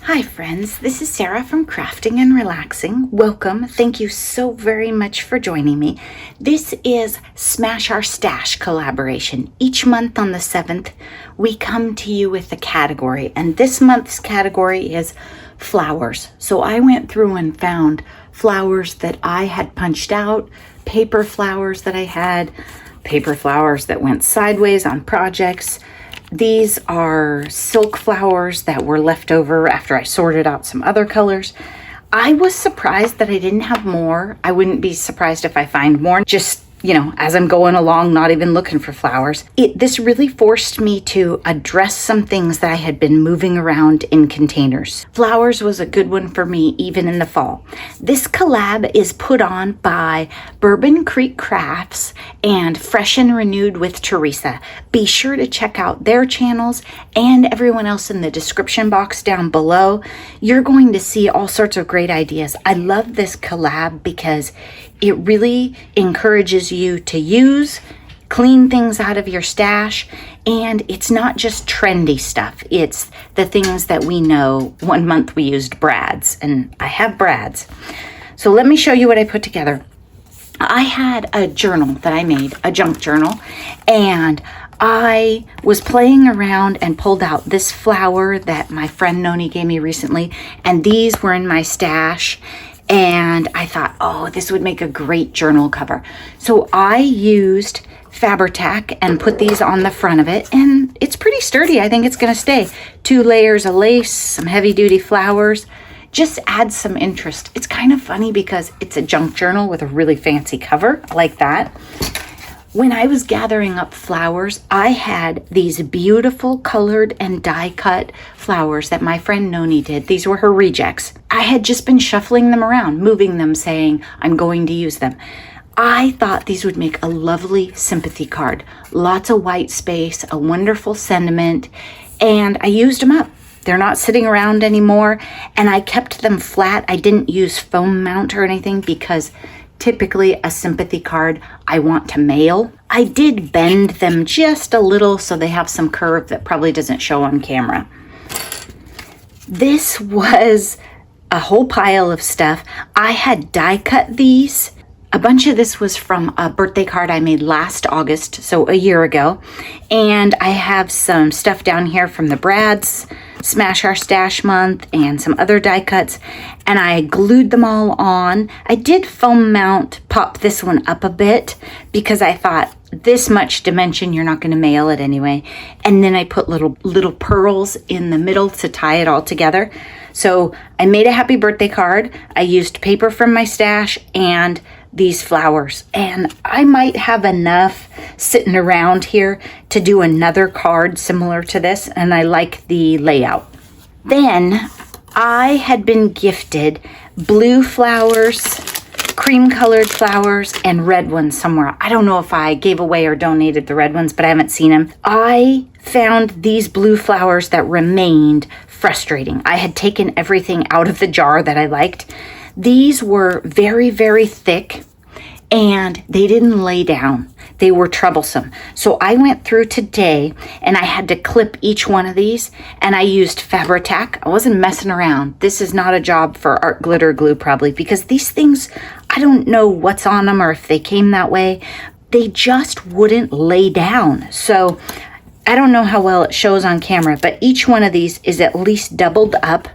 Hi friends, this is Sarah from Crafting and Relaxing. Welcome. Thank you so very much for joining me. This is Smash Our Stash collaboration. Each month on the 7th, we come to you with a category, and this month's category is flowers. So I went through and found flowers that I had punched out, paper flowers that I had, paper flowers that went sideways on projects. These are silk flowers that were left over after I sorted out some other colors. I was surprised that I didn't have more. I wouldn't be surprised if I find more, just, as I'm going along, not even looking for flowers. This really forced me to address some things that I had been moving around in containers. Flowers was a good one for me, even in the fall. This collab is put on by Bourbon Creek Crafts and Fresh and Renewed with Teresa. Be sure to check out their channels and everyone else in the description box down below. You're going to see all sorts of great ideas. I love this collab because it really encourages you to use, clean things out of your stash, and it's not just trendy stuff. It's the things that we know. One month we used brads, and I have brads. So let me show you what I put together. I had a journal that I made, a junk journal, and I was playing around and pulled out this flower that my friend Noni gave me recently, and these were in my stash. And I thought, oh, this would make a great journal cover. So I used Fabri-Tac and put these on the front of it, and it's pretty sturdy. I think it's going to stay. 2 layers of lace, some heavy duty flowers, just adds some interest. It's kind of funny because it's a junk journal with a really fancy cover. I like that. When I was gathering up flowers, I had these beautiful colored and die cut flowers that my friend Noni did. These were her rejects. I had just been shuffling them around, moving them, saying, I'm going to use them. I thought these would make a lovely sympathy card. Lots of white space, a wonderful sentiment, and I used them up. They're not sitting around anymore, and I kept them flat. I didn't use foam mount or anything because typically a sympathy card I want to mail. I did bend them just a little so they have some curve that probably doesn't show on camera. This was a whole pile of stuff. I had die cut these. A bunch of this was from a birthday card I made last August, so a year ago. And I have some stuff down here from the Brads, Smash Our Stash month, and some other die cuts. And I glued them all on. I did foam mount, pop this one up a bit because I thought this much dimension, you're not going to mail it anyway. And then I put little pearls in the middle to tie it all together. So I made a happy birthday card. I used paper from my stash and these flowers, and I might have enough sitting around here to do another card similar to this, and I like the layout. Then I had been gifted blue flowers, cream colored flowers, and red ones somewhere. I don't know if I gave away or donated the red ones, but I haven't seen them. I found these blue flowers that remained frustrating. I had taken everything out of the jar that I liked. These were very, very thick, and they didn't lay down. They were troublesome. So I went through today, and I had to clip each one of these, and I used Fabri-Tac. I wasn't messing around. This is not a job for art glitter glue probably, because these things, I don't know what's on them or if they came that way. They just wouldn't lay down. So I don't know how well it shows on camera, but each one of these is at least doubled up,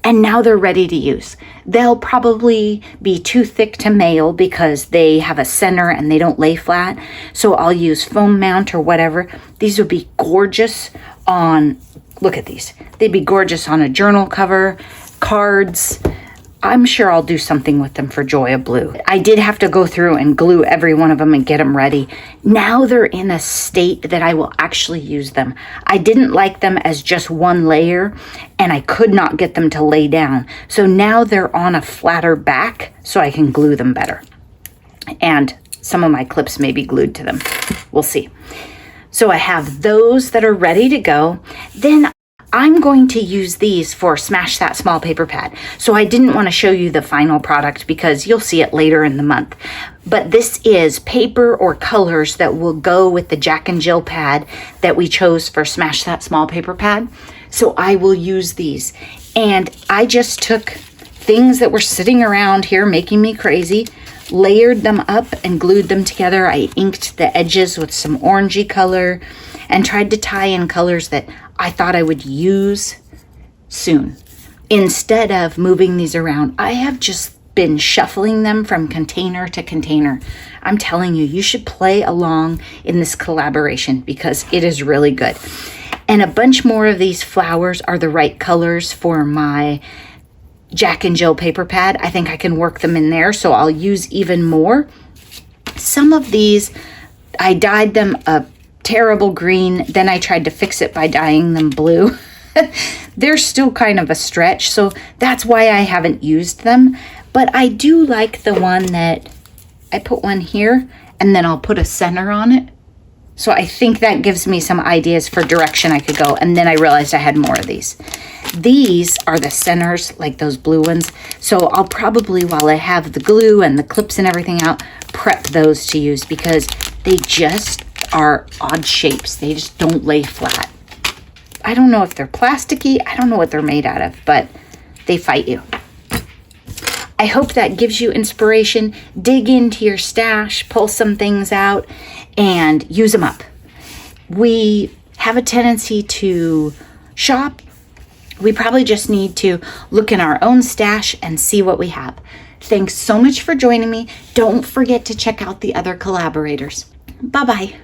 and now they're ready to use. They'll probably be too thick to mail because they have a center and they don't lay flat. So I'll use foam mount or whatever. These would be gorgeous on, look at these. They'd be gorgeous on a journal cover, cards. I'm sure I'll do something with them for Joy of Blue. I did have to go through and glue every one of them and get them ready. Now they're in a state that I will actually use them. I didn't like them as just one layer, and I could not get them to lay down. So now they're on a flatter back so I can glue them better. And some of my clips may be glued to them. We'll see. So I have those that are ready to go. Then I'm going to use these for Smash That Small Paper Pad. So I didn't want to show you the final product because you'll see it later in the month. But this is paper or colors that will go with the Jack and Jill pad that we chose for Smash That Small Paper Pad. So I will use these. And I just took things that were sitting around here making me crazy, layered them up and glued them together. I inked the edges with some orangey color and tried to tie in colors that I thought I would use soon. Instead of moving these around, I have just been shuffling them from container to container. I'm telling you, you should play along in this collaboration because it is really good. And a bunch more of these flowers are the right colors for my Jack and Jill paper pad. I think I can work them in there, so I'll use even more. Some of these, I dyed them a terrible green, then I tried to fix it by dyeing them blue. They're still kind of a stretch, so that's why I haven't used them. But I do like the one that I put one here, and then I'll put a center on it. So I think that gives me some ideas for direction I could go. And then I realized I had more of these. These are the centers, like those blue ones. So I'll probably, while I have the glue and the clips and everything out, prep those to use because they just are odd shapes. They just don't lay flat. I don't know if they're plasticky. I don't know what they're made out of, but they fight you. I hope that gives you inspiration. Dig into your stash, pull some things out, and use them up. We have a tendency to shop. We probably just need to look in our own stash and see what we have. Thanks so much for joining me. Don't forget to check out the other collaborators. Bye-bye.